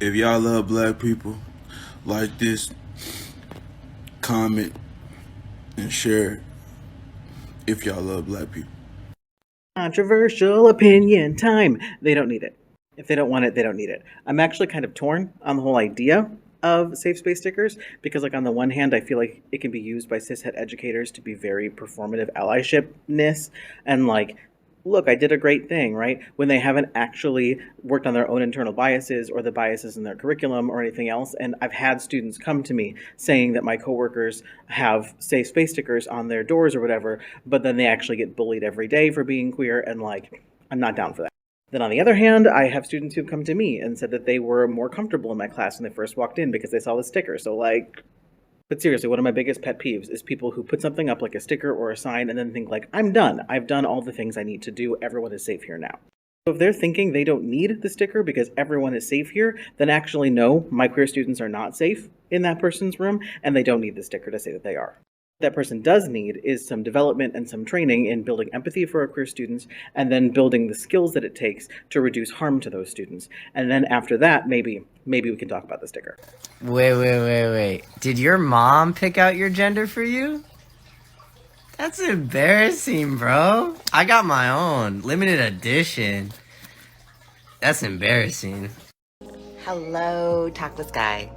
If y'all love black people, like this, comment, and share it if y'all love black people. Controversial opinion time. They don't need it. If they don't want it, they don't need it. I'm actually kind of torn on the whole idea of safe space stickers because, like, on the one hand, I feel like it can be used by cishet educators to be very performative allyshipness and, like, look, I did a great thing, right? When they haven't actually worked on their own internal biases or the biases in their curriculum or anything else. And I've had students come to me saying that my coworkers have safe space stickers on their doors or whatever, but then they actually get bullied every day for being queer, and, like, I'm not down for that. Then on the other hand, I have students who've come to me and said that they were more comfortable in my class when they first walked in because they saw the sticker. So, like, but seriously, one of my biggest pet peeves is people who put something up like a sticker or a sign and then think, like, I'm done. I've done all the things I need to do. Everyone is safe here now. So if they're thinking they don't need the sticker because everyone is safe here, then actually no, my queer students are not safe in that person's room, and they don't need the sticker to say that they are. What that person does need is some development and some training in building empathy for our queer students, and then building the skills that it takes to reduce harm to those students. And then after that, maybe we can talk about the sticker. Wait. Did your mom pick out your gender for you? That's embarrassing, bro. I got my own. Limited edition. That's embarrassing. Hello, Tactless Guy.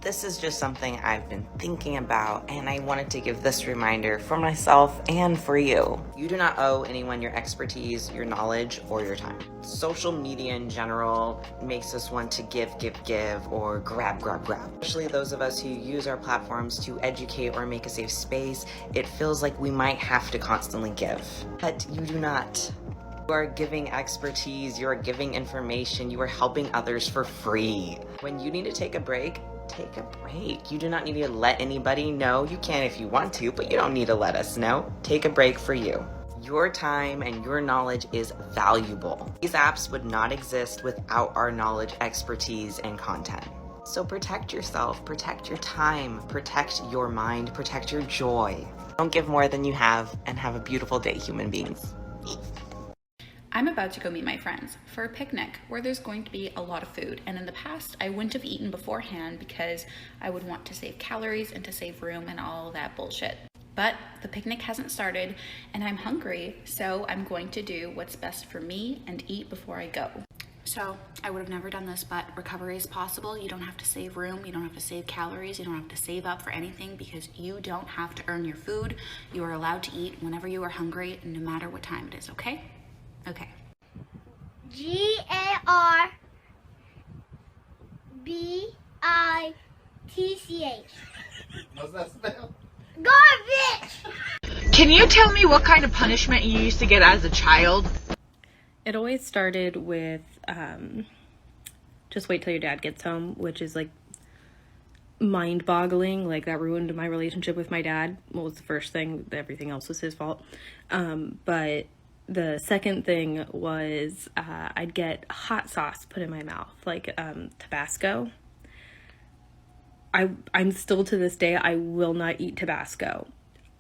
This is just something I've been thinking about, and I wanted to give this reminder for myself and for you. You do not owe anyone your expertise, your knowledge, or your time. Social media in general makes us want to give, or grab. Especially those of us who use our platforms to educate or make a safe space, it feels like we might have to constantly give. But you do not. You are giving expertise, you are giving information, you are helping others for free. When you need to take a break, take a break. You do not need to let anybody know. You can if you want to, but you don't need to let us know. Take a break for you. Your time and your knowledge is valuable. These apps would not exist without our knowledge, expertise, and content. So protect yourself, protect your time, protect your mind, protect your joy. Don't give more than you have, and have a beautiful day, human beings. I'm about to go meet my friends for a picnic where there's going to be a lot of food, and in the past I wouldn't have eaten beforehand because I would want to save calories and to save room and all that bullshit. But the picnic hasn't started and I'm hungry, so I'm going to do what's best for me and eat before I go. So I would have never done this, but recovery is possible. You don't have to save room, you don't have to save calories, you don't have to save up for anything because you don't have to earn your food. You are allowed to eat whenever you are hungry, no matter what time it is, okay? Okay. Garbitch. What's that spell? Garbage! Can you tell me what kind of punishment you used to get as a child? It always started with just wait till your dad gets home, which is, like, mind-boggling. Like, that ruined my relationship with my dad. Well, it was the first thing. Everything else was his fault. But the second thing was I'd get hot sauce put in my mouth, like Tabasco. I'm still, to this day, I will not eat Tabasco.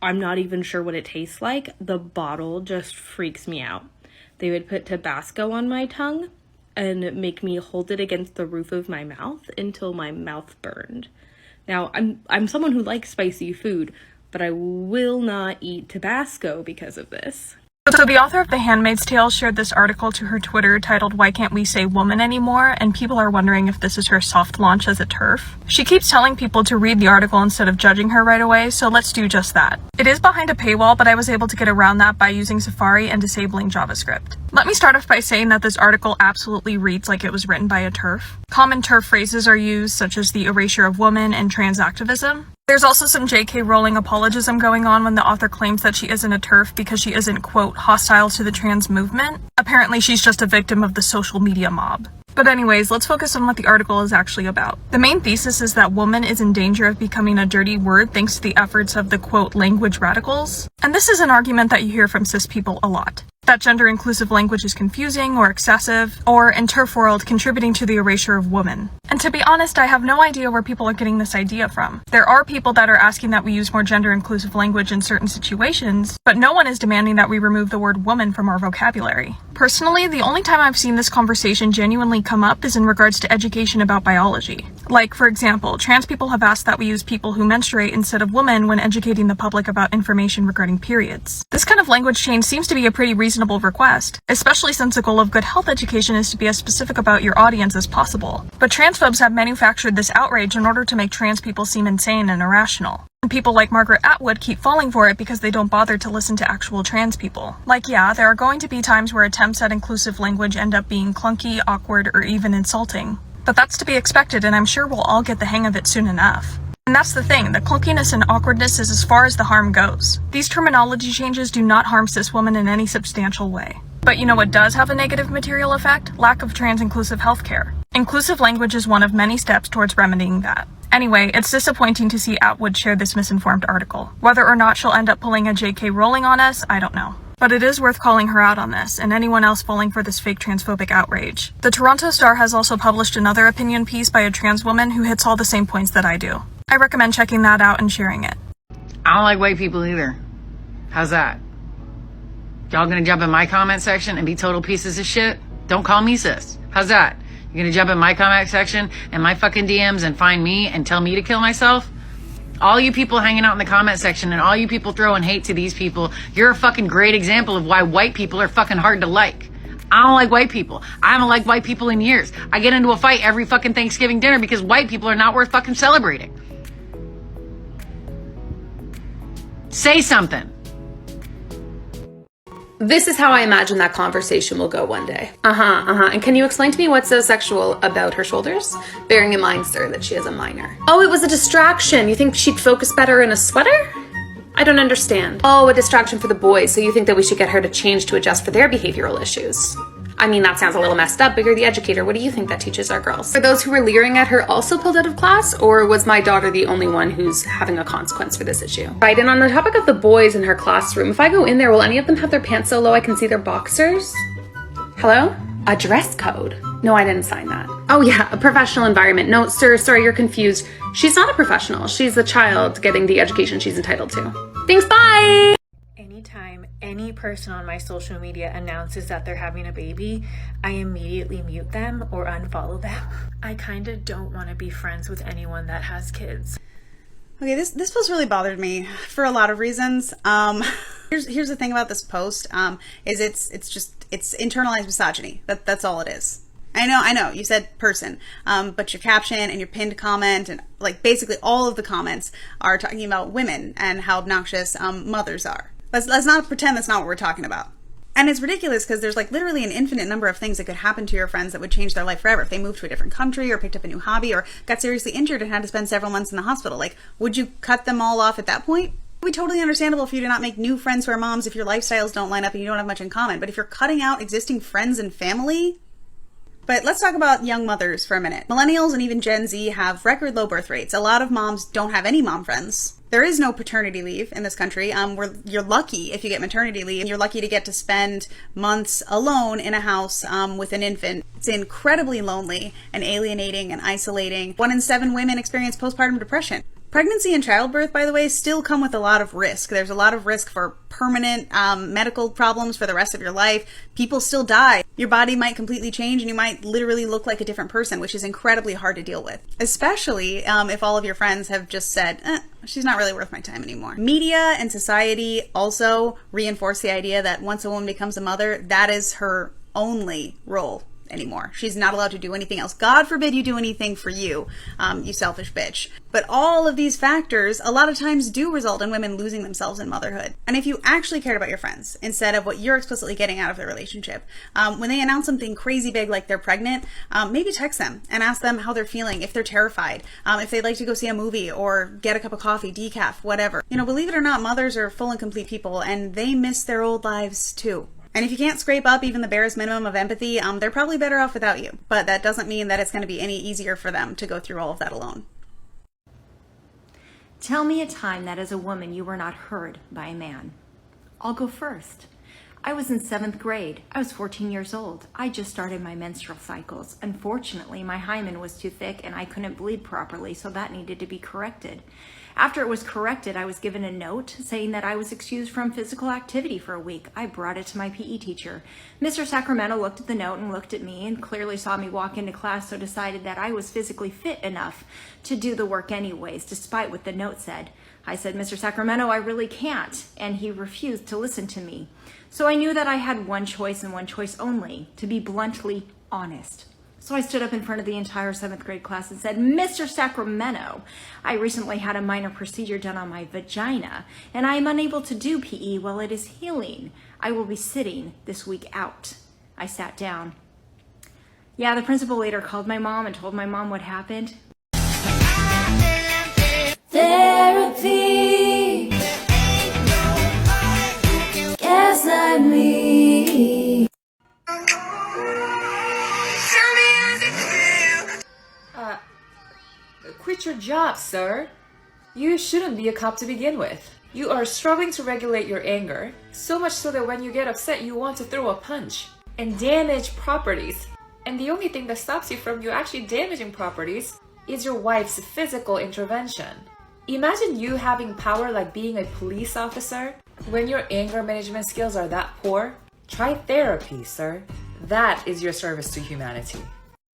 I'm not even sure what it tastes like. The bottle just freaks me out. They would put Tabasco on my tongue and make me hold it against the roof of my mouth until my mouth burned. Now, I'm someone who likes spicy food, but I will not eat Tabasco because of this. So the author of The Handmaid's Tale shared this article to her Twitter titled "Why Can't We Say Woman Anymore?" and people are wondering if this is her soft launch as a TERF. She keeps telling people to read the article instead of judging her right away, so let's do just that. It is behind a paywall, but I was able to get around that by using Safari and disabling JavaScript. Let me start off by saying that this article absolutely reads like it was written by a TERF. Common TERF phrases are used, such as the erasure of woman and trans activism. There's also some JK Rowling apologism going on when the author claims that she isn't a TERF because she isn't, quote, hostile to the trans movement. Apparently she's just a victim of the social media mob. But anyways, let's focus on what the article is actually about. The main thesis is that woman is in danger of becoming a dirty word thanks to the efforts of the, quote, language radicals. And this is an argument that you hear from cis people a lot. that gender-inclusive language is confusing or excessive, or, in TERF world, contributing to the erasure of women. And to be honest, I have no idea where people are getting this idea from. There are people that are asking that we use more gender-inclusive language in certain situations, but no one is demanding that we remove the word woman from our vocabulary. Personally, the only time I've seen this conversation genuinely come up is in regards to education about biology. Like, for example, trans people have asked that we use people who menstruate instead of women when educating the public about information regarding periods. This kind of language change seems to be a pretty reasonable request, especially since the goal of good health education is to be as specific about your audience as possible. But transphobes have manufactured this outrage in order to make trans people seem insane and irrational. And people like Margaret Atwood keep falling for it because they don't bother to listen to actual trans people. Like, yeah, there are going to be times where attempts at inclusive language end up being clunky, awkward, or even insulting. But that's to be expected, and I'm sure we'll all get the hang of it soon enough. And that's the thing, the clunkiness and awkwardness is as far as the harm goes. These terminology changes do not harm cis women in any substantial way. But you know what does have a negative material effect? Lack of trans-inclusive healthcare. Inclusive language is one of many steps towards remedying that. Anyway, it's disappointing to see Atwood share this misinformed article. Whether or not she'll end up pulling a JK Rowling on us, I don't know. But it is worth calling her out on this, and anyone else falling for this fake transphobic outrage. The Toronto Star has also published another opinion piece by a trans woman who hits all the same points that I do. I recommend checking that out and sharing it. I don't like white people either. How's that? Y'all gonna jump in my comment section and be total pieces of shit? Don't call me sis. How's that? You're gonna jump in my comment section and my fucking DMs and find me and tell me to kill myself? All you people hanging out in the comment section and all you people throwing hate to these people, you're a fucking great example of why white people are fucking hard to like. I don't like white people. I haven't liked white people in years. I get into a fight every fucking Thanksgiving dinner because white people are not worth fucking celebrating. Say something. This is how I imagine that conversation will go one day. And can you explain to me what's so sexual about her shoulders? Bearing in mind, sir, that she is a minor. Oh, it was a distraction. You think she'd focus better in a sweater? I don't understand. Oh, a distraction for the boys, so you think that we should get her to change to adjust for their behavioral issues. I mean, that sounds a little messed up, but you're the educator. What do you think that teaches our girls? Are those who were leering at her also pulled out of class, or was my daughter the only one who's having a consequence for this issue? Right, and on the topic of the boys in her classroom, if I go in there, will any of them have their pants so low I can see their boxers? Hello? A dress code? No, I didn't sign that. Oh yeah, a professional environment. No, sir, sorry, you're confused. She's not a professional. She's a child getting the education she's entitled to. Thanks, bye! Anytime any person on my social media announces that they're having a baby, I immediately mute them or unfollow them. I kind of don't want to be friends with anyone that has kids. Okay, this post really bothered me for a lot of reasons. Here's the thing about this post, is it's internalized misogyny. That's all it is. I know, you said person, but your caption and your pinned comment and like basically all of the comments are talking about women and how obnoxious mothers are. Let's not pretend that's not what we're talking about. And it's ridiculous because there's like literally an infinite number of things that could happen to your friends that would change their life forever. If they moved to a different country or picked up a new hobby or got seriously injured and had to spend several months in the hospital, like, would you cut them all off at that point? It would be totally understandable for you to not make new friends who are moms if your lifestyles don't line up and you don't have much in common. But if you're cutting out existing friends and family... But let's talk about young mothers for a minute. Millennials and even Gen Z have record low birth rates. A lot of moms don't have any mom friends. There is no paternity leave in this country. You're lucky if you get maternity leave. You're lucky to get to spend months alone in a house with an infant. It's incredibly lonely and alienating and isolating. 1 in 7 women experience postpartum depression. Pregnancy and childbirth, by the way, still come with a lot of risk. There's a lot of risk for permanent medical problems for the rest of your life. People still die. Your body might completely change and you might literally look like a different person, which is incredibly hard to deal with. Especially if all of your friends have just said, she's not really worth my time anymore. Media and society also reinforce the idea that once a woman becomes a mother, that is her only role anymore. She's not allowed to do anything else. God forbid you do anything for you, you selfish bitch. But all of these factors a lot of times do result in women losing themselves in motherhood. And if you actually cared about your friends instead of what you're explicitly getting out of the relationship, when they announce something crazy big like they're pregnant, maybe text them and ask them how they're feeling, if they're terrified, if they'd like to go see a movie or get a cup of coffee, decaf, whatever. You know, believe it or not, mothers are full and complete people and they miss their old lives too. And if you can't scrape up even the barest minimum of empathy, they're probably better off without you. But that doesn't mean that it's going to be any easier for them to go through all of that alone. Tell me a time that as a woman you were not heard by a man. I'll go first. I was in 7th grade. I was 14 years old. I just started my menstrual cycles. Unfortunately, my hymen was too thick and I couldn't bleed properly, so that needed to be corrected. After it was corrected, I was given a note saying that I was excused from physical activity for a week. I brought it to my PE teacher. Mr. Sacramento looked at the note and looked at me and clearly saw me walk into class, so decided that I was physically fit enough to do the work anyways, despite what the note said. I said, Mr. Sacramento, I really can't, and he refused to listen to me. So I knew that I had one choice and one choice only, to be bluntly honest. So I stood up in front of the entire 7th grade class and said, Mr. Sacramento, I recently had a minor procedure done on my vagina, and I am unable to do PE while it is healing. I will be sitting this week out. I sat down. Yeah, the principal later called my mom and told my mom what happened. Therapy. Guess I'm me. Quit your job, sir. You shouldn't be a cop to begin with. You are struggling to regulate your anger, so much so that when you get upset, you want to throw a punch and damage properties. And the only thing that stops you from you actually damaging properties is your wife's physical intervention. Imagine you having power like being a police officer. When your anger management skills are that poor, try therapy, sir. That is your service to humanity.